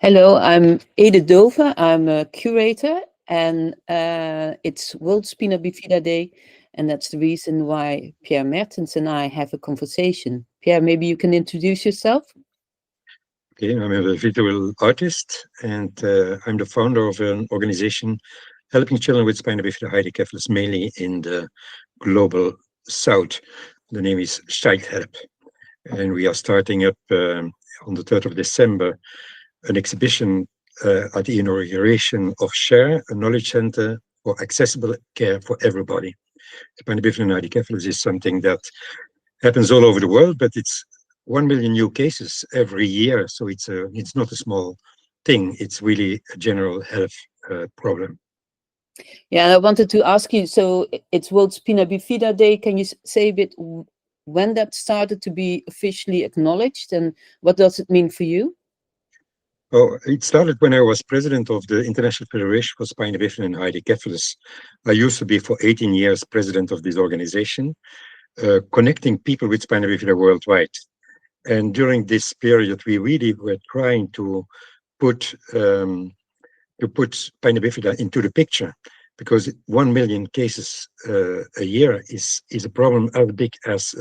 Hello, I'm Edith Doove. I'm a curator, and it's World Spina Bifida Day, and that's the reason why Pierre Mertens and I have a conversation. Pierre, maybe you can introduce yourself? Okay, I'm a visual artist, and I'm the founder of an organization helping children with spina bifida hydrocephalus, mainly in the global south. The name is Child Help, and we are starting up on the 3rd of December an exhibition at the inauguration of Share, a knowledge center for accessible care for everybody. Spina bifida hydrocephalus is something that happens all over the world, but it's 1 million new cases every year. So it's not a small thing. It's really a general health problem. Yeah, and I wanted to ask you, so it's World Spina Bifida Day. Can you say a bit when that started to be officially acknowledged, and what does it mean for you? Oh, it started when I was president of the International Federation for Spina Bifida and Hydrocephalus. I used to be for 18 years president of this organization, connecting people with spina bifida worldwide. And during this period, we really were trying to put spina bifida into the picture, because 1 million cases a year is a problem as big as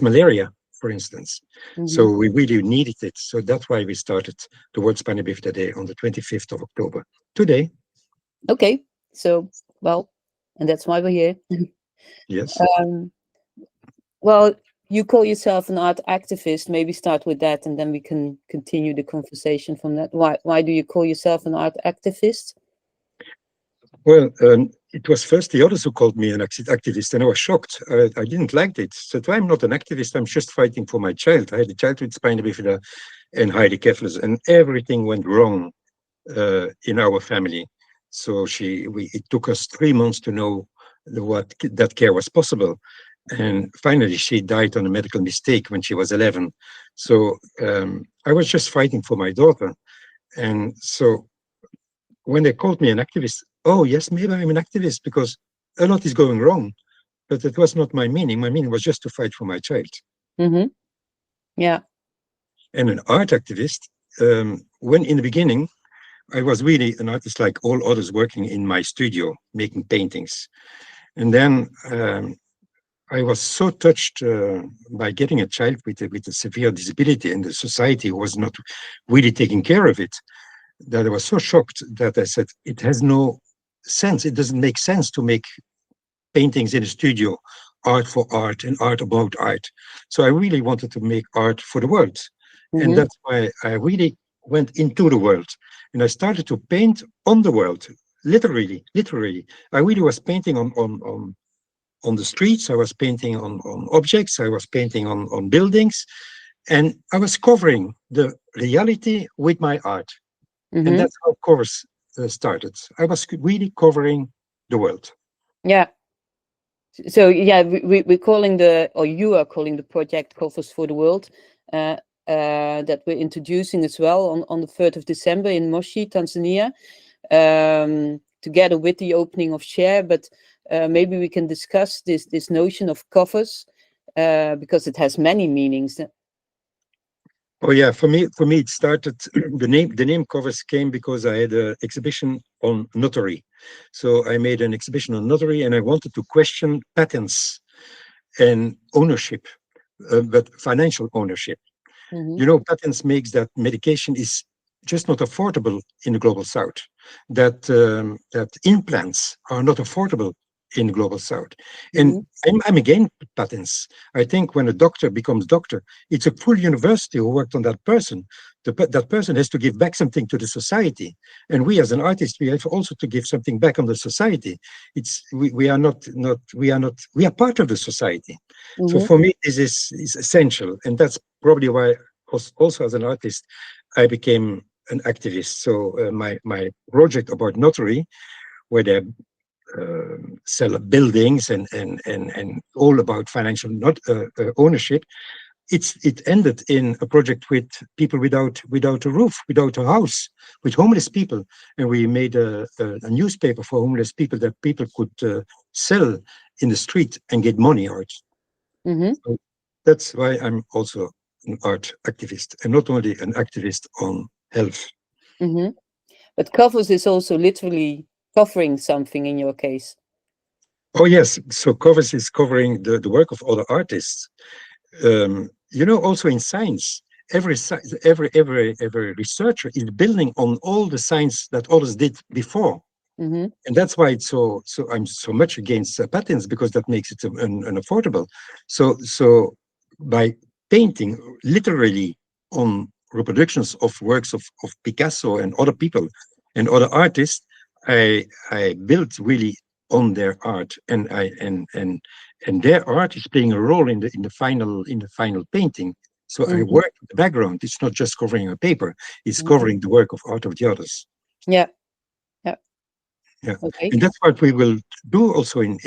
malaria, for instance. So Mhm. we really needed it. So that's why we started the World Spina Bifida Day on the 25th of October. Today, Okay, so, well, and that's why we're here. yes. Um, Well, you call yourself an art activist. Maybe start with that, and then we can continue the conversation from that. Why do you call yourself an art activist? Well, it was first the others who called me an activist, and I was shocked. I didn't like it. So I'm not an activist. I'm just fighting for my child. I had a child with spina bifida and hydrocephalus, and everything went wrong in our family. So it took us 3 months to know what that care was possible. And finally, she died on a medical mistake when she was 11. So I was just fighting for my daughter. And so when they called me an activist, oh, yes, maybe I'm an activist because a lot is going wrong. But that was not my meaning. My meaning was just to fight for my child. Mm-hmm. Yeah. And an art activist, when in the beginning, I was really an artist like all others working in my studio, making paintings. And then I was so touched by getting a child with a severe disability, and the society was not really taking care of it, that I was so shocked that I said, it has no sense. It doesn't make sense to make paintings in a studio, art for art and art about art. So I really wanted to make art for the world. And Mm-hmm. that's why I really went into the world. And I started to paint on the world, literally. I really was painting on the streets, I was painting on objects, I was painting on buildings, and I was covering the reality with my art. And Mm-hmm. that's how covers started. I was really covering the world. Yeah. So yeah, we're calling or you are calling the project Covers for the World, uh, that we're introducing as well on the 3rd of December in Moshi, Tanzania, together with the opening of Share. But maybe we can discuss this notion of covers, because it has many meanings. Oh yeah, for me it started the name covers came because I had an exhibition on notary. So I made an exhibition on notary and I wanted to question patents and ownership, but financial ownership. Mm-hmm. You know, patents makes that medication is just not affordable in the global south. That implants are not affordable in the global south. And Mm-hmm. I'm against patents. I think when a doctor becomes doctor, it's a full university who worked on that person. That person has to give back something to the society. And we as an artist, we have also to give something back on the society. We are not we are part of the society. So Mm-hmm. for me, this is essential. And that's probably why also as an artist, I became an activist. So my project about notary, where they sell buildings and all about financial not ownership, it ended in a project with people without a roof, without a house, with homeless people, and we made a newspaper for homeless people that people could sell in the street and get money out. Mm-hmm. So that's why I'm also an art activist, and not only an activist on health. Mm-hmm. But covers is also literally covering something in your case. Oh yes, so covers is covering the work of other artists. Also in science, every researcher is building on all the science that others did before. Mm-hmm. And that's why it's so I'm so much against patents, because that makes it unaffordable. So by painting literally on reproductions of works of Picasso and other people and other artists, I built really on their art, and I and their art is playing a role in the final painting. So I Mm-hmm. work with the background. It's not just covering a paper; it's Mm-hmm. covering the work of art of the others. Yeah. Yeah. Yeah, Okay. and that's what we will do also in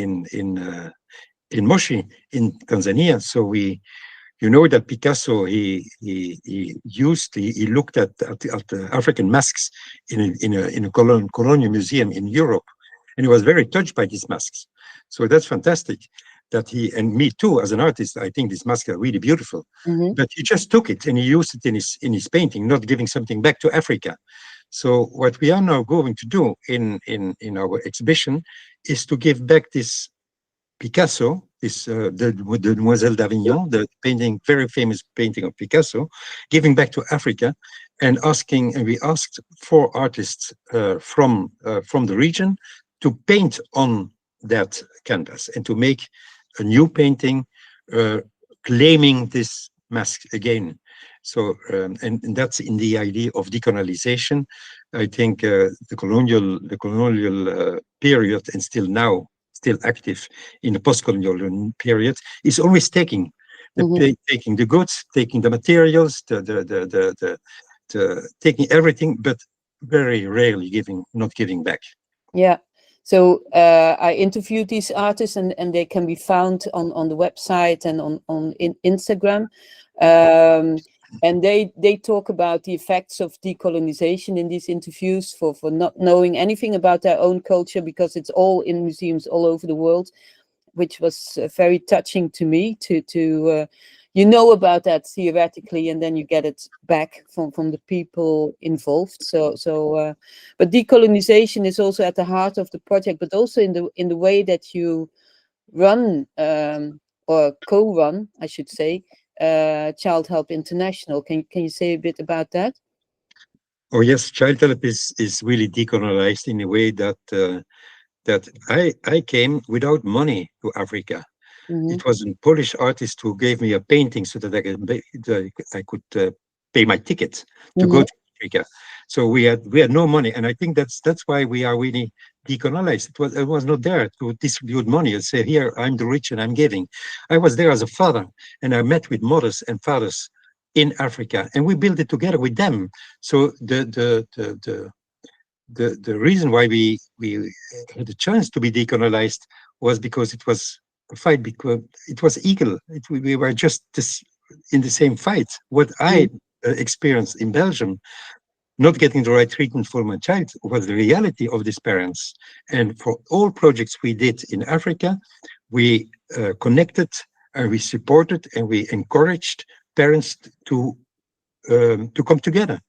Moshi in Tanzania. So that Picasso he looked at the African masks in a colonial museum in Europe, and he was very touched by these masks. So that's fantastic that he, and me too as an artist, I think these masks are really beautiful. Mm-hmm. But he just took it and he used it in his painting, not giving something back to Africa. So what we are now going to do in our exhibition is to give back this Picasso, the Demoiselle d'Avignon, the painting, very famous painting of Picasso, giving back to Africa, and we asked 4 artists from the region to paint on that canvas and to make a new painting, uh, claiming this mask again. So, and that's in the idea of decolonization. I think the colonial period, and still active in the post-colonial period, is always taking Mm-hmm. taking the goods, taking the materials, taking everything, but very rarely not giving back. Yeah. So I interviewed these artists, and they can be found on the website and on Instagram. And they talk about the effects of decolonization in these interviews, for not knowing anything about their own culture, because it's all in museums all over the world, which was very touching to me to you know about that theoretically, and then you get it back from the people involved. But decolonization is also at the heart of the project, but also in the way that you run, or co-run, I should say, Child Help International. Can you say a bit about that? Oh yes, child help is really decolonized in a way that I came without money to Africa. Mm-hmm. It was a Polish artist who gave me a painting so that I could pay my ticket to go Mm-hmm. to Africa. So we had no money, and I think that's why we are really decolonized. It was not there to distribute money and say, here, I'm the rich and I'm giving. I was there as a father, and I met with mothers and fathers in Africa, and we built it together with them. So the reason why we had a chance to be decolonized was because it was a fight, because it was equal. We were just in the same fight. What I experienced in Belgium, not getting the right treatment for my child, was the reality of these parents. And for all projects we did in Africa, we connected and we supported and we encouraged parents to come together,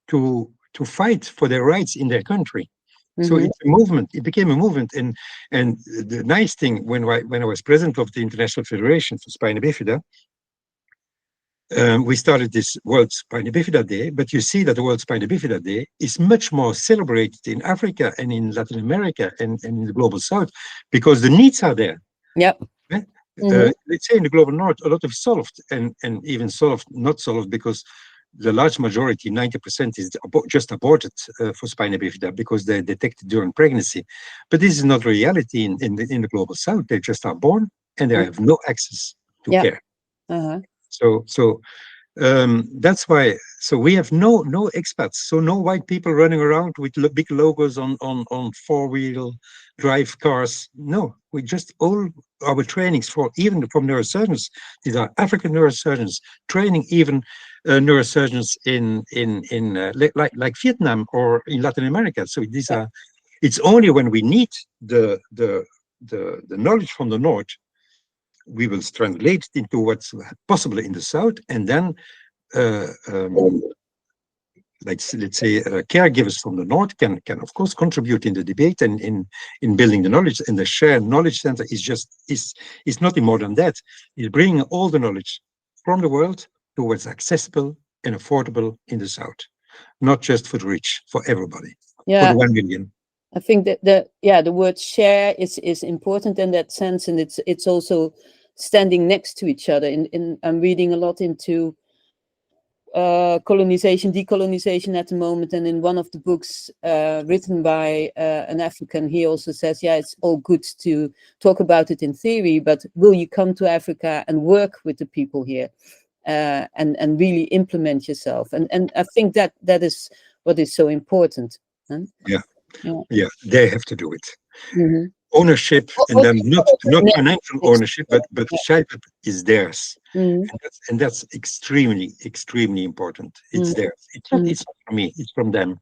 to fight for their rights in their country. So Mm-hmm. it's a movement. It became a movement, and the nice thing, when I was president of the International Federation for Spina Bifida, we started this World Spina Bifida Day. But you see that the World Spina Bifida Day is much more celebrated in Africa and in Latin America and in the global South, because the needs are there. Yep. eh? Mm-hmm. Let's say in the global North, a lot of solved, and even solved, not solved, because the large majority, 90%, is just aborted for spina bifida because they're detected during pregnancy. But this is not reality in the global South. They just are born and they have no access to Yeah. care. Uh-huh. So that's why. So we have no expats. So no white people running around with big logos on 4-wheel drive cars. No, we just all our trainings for even from neurosurgeons. These are African neurosurgeons training even neurosurgeons in like Vietnam or in Latin America. So these are. It's only when we need the knowledge from the north, we will translate it into what's possible in the south, and then uh, um, let's say caregivers from the north can of course contribute in the debate and in building the knowledge. And the shared knowledge center is nothing more than that. It's bringing all the knowledge from the world towards accessible and affordable in the south, not just for the rich, for everybody, for the 1 million. I think that the word share is important in that sense, and it's also standing next to each other. I'm reading a lot into colonization, decolonization at the moment, and in one of the books written by an African, he also says, yeah, it's all good to talk about it in theory, but will you come to Africa and work with the people here and really implement yourself? And I think that is what is so important. Huh? Yeah, they have to do it. Ownership, and then not financial ownership, but childhood is theirs, and that's extremely important. It's theirs. It's not from me. It's from them.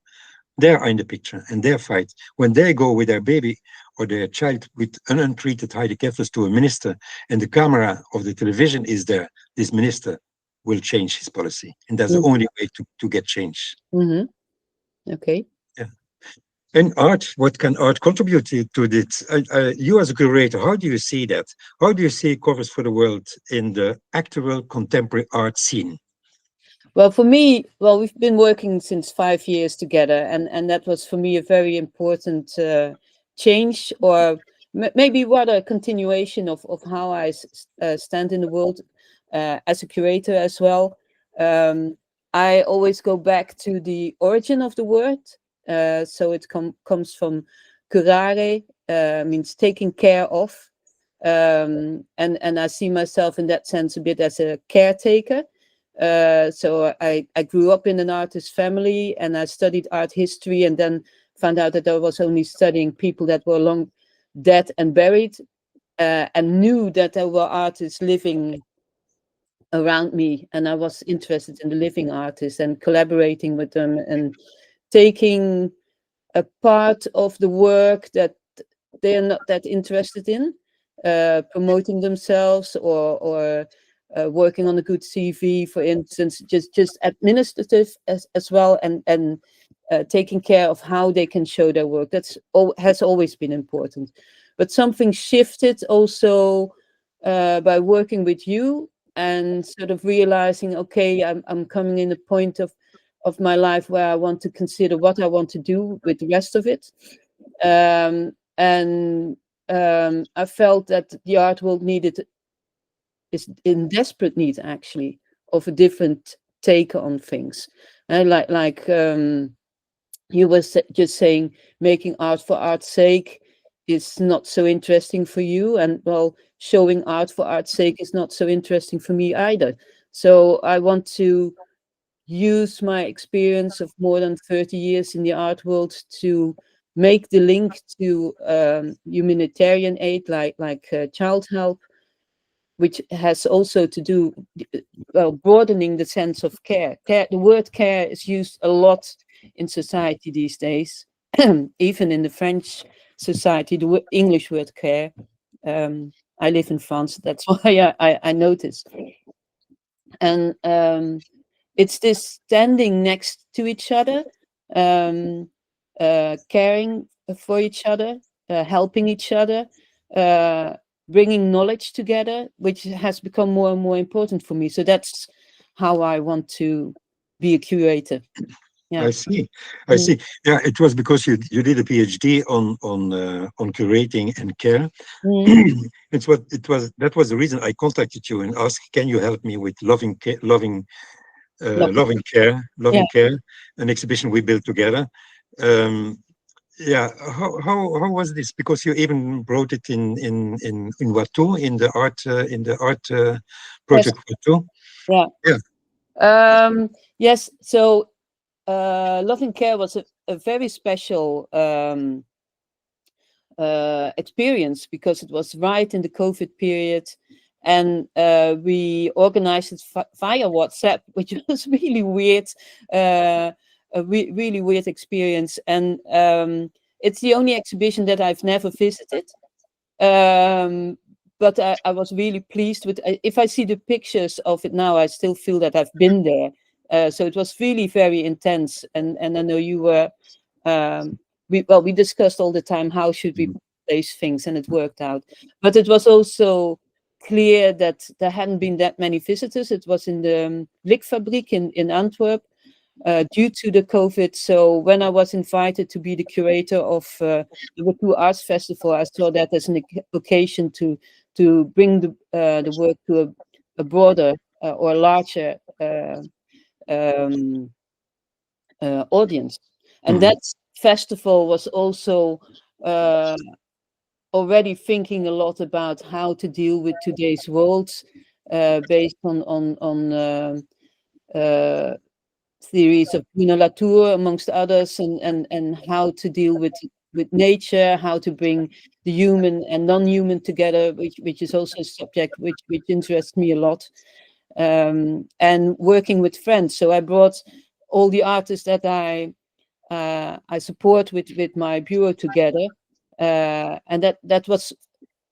They are in the picture, and their fight. When they go with their baby or their child with untreated hydrocephalus to a minister, and the camera of the television is there, this minister will change his policy, and that's the only way to get change. Okay. And art, what can art contribute to this? You as a curator, how do you see that? How do you see covers for the world in the actual contemporary art scene? Well, for me, we've been working since 5 years together, and that was for me a very important change, or maybe rather a continuation of how I stand in the world as a curator as well. I always go back to the origin of the word. So it comes from curare, means taking care of, and I see myself in that sense a bit as a caretaker. So I grew up in an artist family, and I studied art history, and then found out that I was only studying people that were long dead and buried, and knew that there were artists living around me, and I was interested in the living artists and collaborating with them and taking a part of the work that they're not that interested in, promoting themselves or working on a good CV, for instance, just administrative as well, and taking care of how they can show their work. Has always been important. But something shifted also by working with you and sort of realizing, okay, I'm coming in a point of my life where I want to consider what I want to do with the rest of it. I felt that the art world is in desperate need, actually, of a different take on things. And like you were just saying, making art for art's sake is not so interesting for you, and showing art for art's sake is not so interesting for me either. So I want to use my experience of more than 30 years in the art world to make the link to humanitarian aid, like child help, which has also to do broadening the sense of care. The word care is used a lot in society these days, even in the French society, the English word care. I live in France, that's why I notice. And it's this standing next to each other, caring for each other, helping each other, bringing knowledge together, which has become more and more important for me. So that's how I want to be a curator. Yeah. I see. Yeah, it was because you did a PhD on curating and care. That was the reason I contacted you and asked, can you help me with loving care, an exhibition we built together. Yeah, how was this? Because you even brought it in Watu, in the art project Watu. Yeah. Yes. So loving care was a very special experience, because it was right in the COVID period, and we organized it via WhatsApp, which was really weird. A really weird experience, and it's the only exhibition that I've never visited, but I was really pleased with. If I see the pictures of it now, I still feel that I've been there. So it was really very intense. And I know you were, we discussed all the time, how should we place things, and it worked out. But it was also clear that there hadn't been that many visitors. It was in the Blikfabriek in Antwerp, due to the COVID. So when I was invited to be the curator of the Waku Arts Festival, I saw that as an occasion to bring the work to a broader or larger audience. And that festival was also already thinking a lot about how to deal with today's world, based on theories of Bruno Latour, amongst others, and how to deal with nature, how to bring the human and non-human together, which is also a subject which interests me a lot, and working with friends. So I brought all the artists that I support with my bureau together, and that was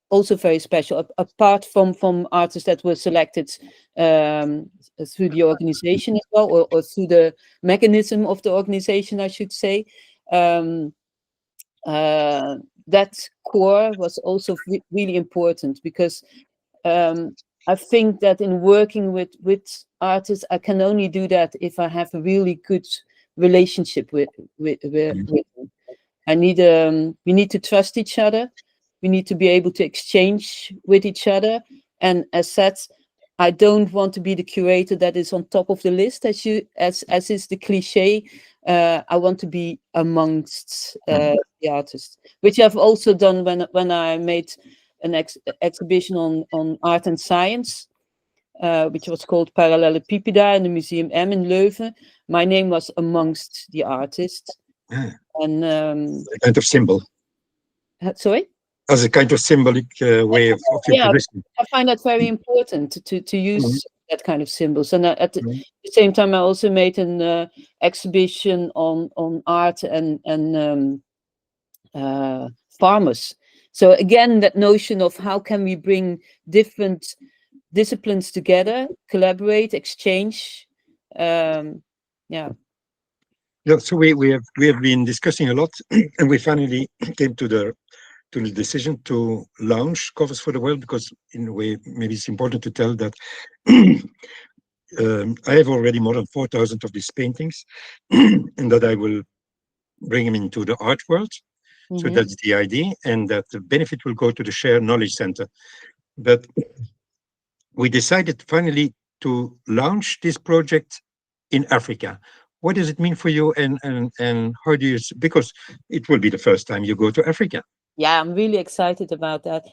also very special. Apart from artists that were selected through the organization as well, or through the mechanism of the organization, I should say. That core was also really important, because I think that in working with artists, I can only do that if I have a really good relationship with them. We need to trust each other. We need to be able to exchange with each other. And as said, I don't want to be the curator that is on top of the list, as is the cliche. I want to be amongst the artists, which I've also done when I made an exhibition on art and science, which was called Parallelepipeda in the Museum M in Leuven. My name was amongst the artists. And a kind of symbol. Sorry? As a kind of symbolic way of your position. I find that very important to use that kind of symbols. And at the same time, I also made an exhibition on art and farmers. So again, that notion of how can we bring different disciplines together, collaborate, exchange. Yeah, so we have been discussing a lot, and we finally came to the decision to launch Covers for the World, because in a way, maybe it's important to tell that I have already more than 4,000 of these paintings, and that I will bring them into the art world. So that's the idea, and that the benefit will go to the Share Knowledge Center. But we decided finally to launch this project in Africa. What does it mean for you, and how do you, because it will be the first time you go to Africa? Yeah, I'm really excited about that.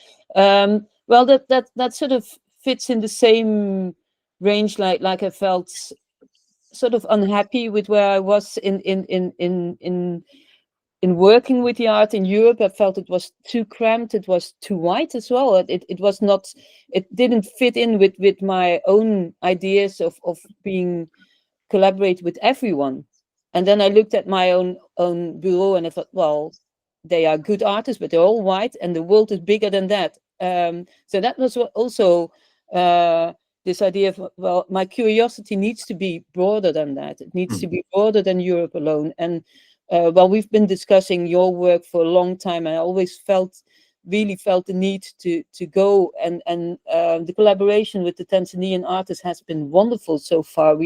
Well, that sort of fits in the same range. Like I felt sort of unhappy with where I was in working with the art in Europe. I felt it was too cramped. It was too wide as well. It was not. It didn't fit in with my own ideas of being collaborate with everyone. And then I looked at my own bureau, and I thought, well, they are good artists, but they're all white, and the world is bigger than that. So that was also this idea of, well, my curiosity needs to be broader than that. It needs to be broader than Europe alone. And well, we've been discussing your work for a long time, and I always really felt the need to go, and the collaboration with the Tanzanian artists has been wonderful so far.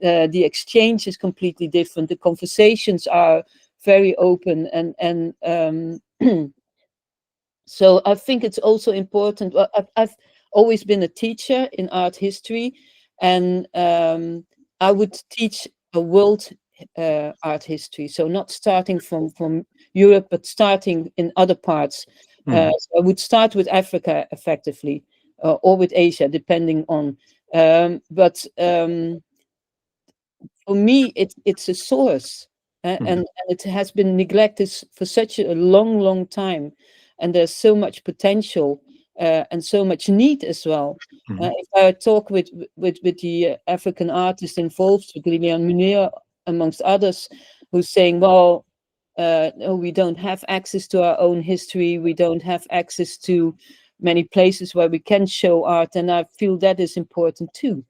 The exchange is completely different. The conversations are very open, and so I think it's also important. Well, I've always been a teacher in art history, and I would teach a world art history, so not starting from Europe, but starting in other parts. So I would start with Africa effectively, or with Asia, depending on. But for me, it's a source, and it has been neglected for such a long time, and there's so much potential and so much need as well. If I talk with the African artists involved, with Lilian Munir amongst others, who's saying, well, no, we don't have access to our own history, we don't have access to many places where we can show art, and I feel that is important too.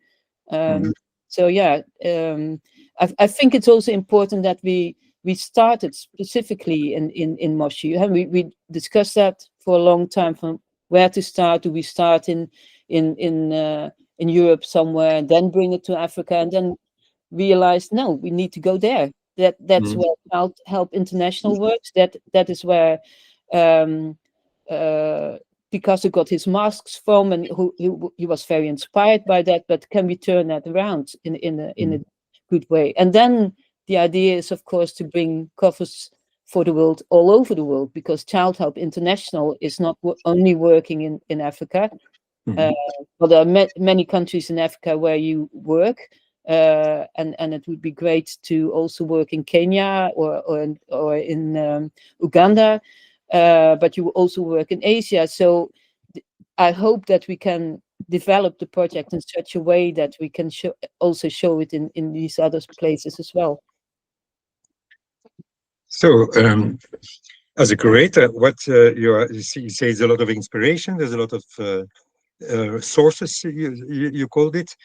So yeah, I think it's also important that we started specifically in Moshi. We discussed that for a long time, from where to start. Do we start in Europe somewhere and then bring it to Africa, and then realize no, we need to go there. That's Mm. where Child Help International works. That is where um, Picasso got his masks from, and he was very inspired by that. But can we turn that around in a good way? And then the idea is, of course, to bring covers for the world, all over the world, because Child Help International is not only working in Africa. Well, there are many countries in Africa where you work, and it would be great to also work in Kenya or in Uganda, but you also work in Asia. So I hope that we can develop the project in such a way that we can also show it in these other places as well. So, as a curator, what you say is a lot of inspiration. There's a lot of sources. You called it.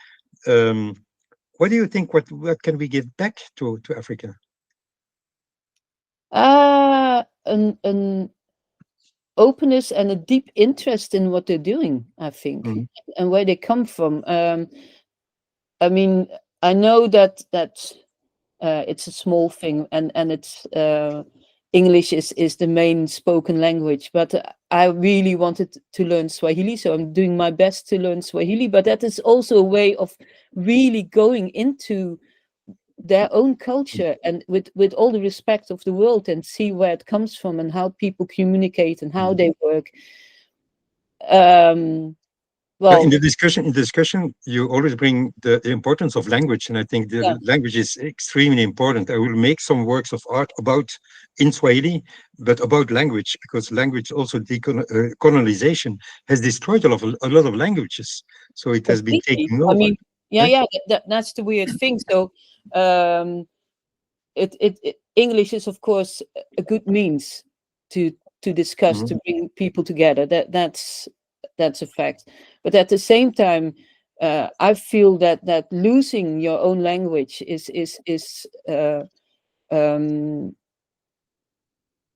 What do you think? What can we give back to Africa? An openness and a deep interest in what they're doing, I think, and where they come from. I mean, I know that it's a small thing, and it's English is the main spoken language, but I really wanted to learn Swahili, so I'm doing my best to learn Swahili. But that is also a way of really going into their own culture, and with all the respect of the world, and see where it comes from and how people communicate and how they work. Well, in the discussion, you always bring the importance of language, and I think the language is extremely important. I will make some works of art in Swahili, but about language, because language also colonization has destroyed a lot of languages, so it has been taken over. I mean, that's the weird thing. So, English is, of course, a good means to discuss, to bring people together. That's a fact. But at the same time, I feel that losing your own language is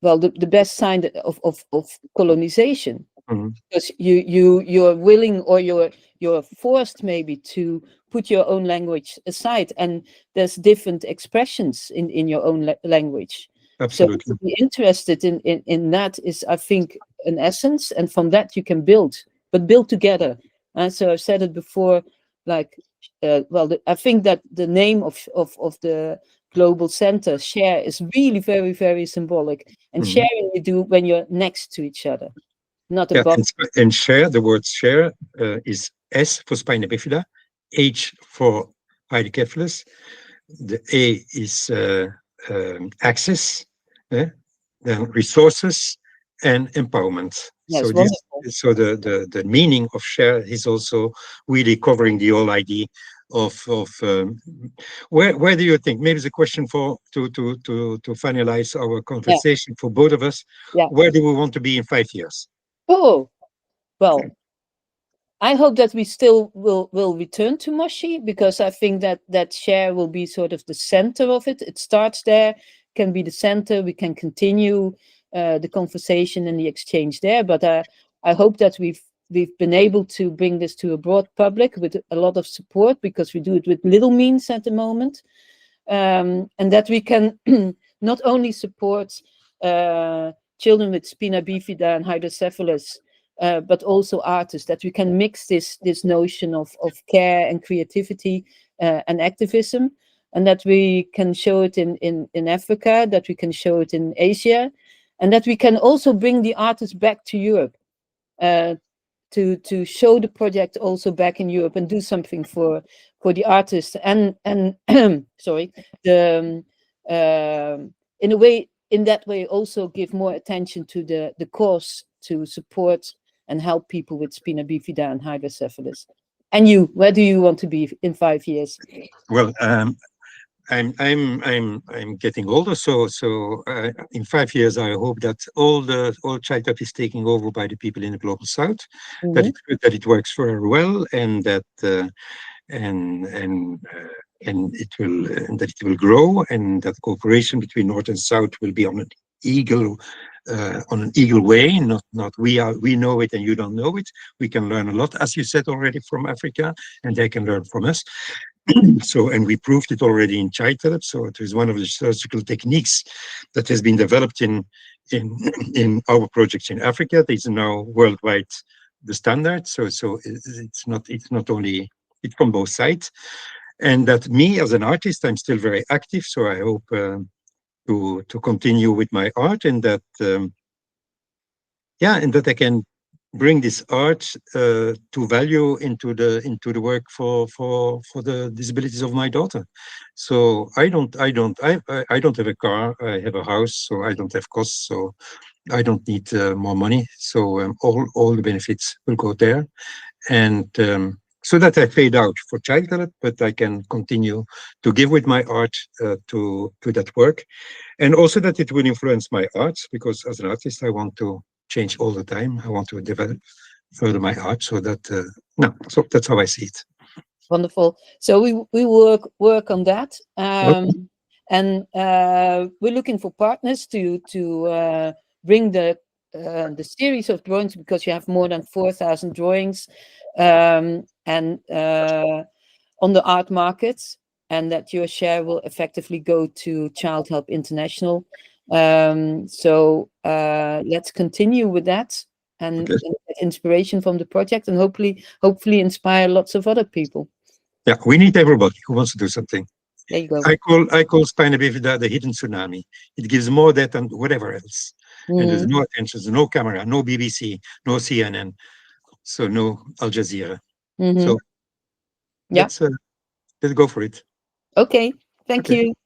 well, the best sign of colonization, because you're willing, or you're forced maybe to put your own language aside, and there's different expressions in your own language. Absolutely. So to be interested in that is, I think, an essence, and from that you can build, but build together. And so I've said it before, like, I think that the name of the global center, share, is really very, very symbolic. And sharing you do when you're next to each other, not above. And share, the word share is S for spina bifida, H for hydrocephalus, the A is access, then resources and empowerment. Yes, so the meaning of share is also really covering the whole idea of where do you think, maybe it's a question to finalize our conversation for both of us, where do we want to be in 5 years? Oh, well, I hope that we still will return to Moshi, because I think that share will be sort of the center of it. It starts there, can be the center. We can continue the conversation and the exchange there. But I hope that we've been able to bring this to a broad public with a lot of support, because we do it with little means at the moment, and that we can not only support children with spina bifida and hydrocephalus, but also artists, that we can mix this notion of care and creativity and activism, and that we can show it in Africa, that we can show it in Asia, and that we can also bring the artists back to Europe, to show the project also back in Europe, and do something for the artists, and sorry, in that way also give more attention to the cause, to support and help people with spina bifida and hydrocephalus. And you, where do you want to be in 5 years? Well, I'm getting older, so in 5 years I hope that all Child Help is taking over by the people in the global south, that it works very well, and that it will and that it will grow, and that cooperation between North and South will be on an eagle way. Not we know it and you don't know it. We can learn a lot, as you said already, from Africa, and they can learn from us. So, and we proved it already in child therapy. So it is one of the surgical techniques that has been developed in our projects in Africa. It is now worldwide the standard. So it's not only, it's from both sides. And that me as an artist, I'm still very active. So I hope to continue with my art, and that and that I can bring this art to value into the work for the disabilities of my daughter. So I don't have a car. I have a house, so I don't have costs. So I don't need more money. So all the benefits will go there, and so that I fade out for child talent, but I can continue to give with my art to that work, and also that it will influence my art, because as an artist I want to change all the time. I want to develop further my art, so that so that's how I see it. Wonderful. So we work on that, Okay. and we're looking for partners to bring the series of drawings, because you have more than 4,000 drawings, and on the art markets, and that your share will effectively go to Child Help International. So let's continue with that, and Okay. get inspiration from the project, and hopefully inspire lots of other people. Yeah, we need everybody who wants to do something. There you go. I call Spina Bifida the hidden tsunami. It gives more death than whatever else. And there's no attention, there's no camera, no BBC, no CNN, so no Al Jazeera. So let's go for it. Okay. Thank you.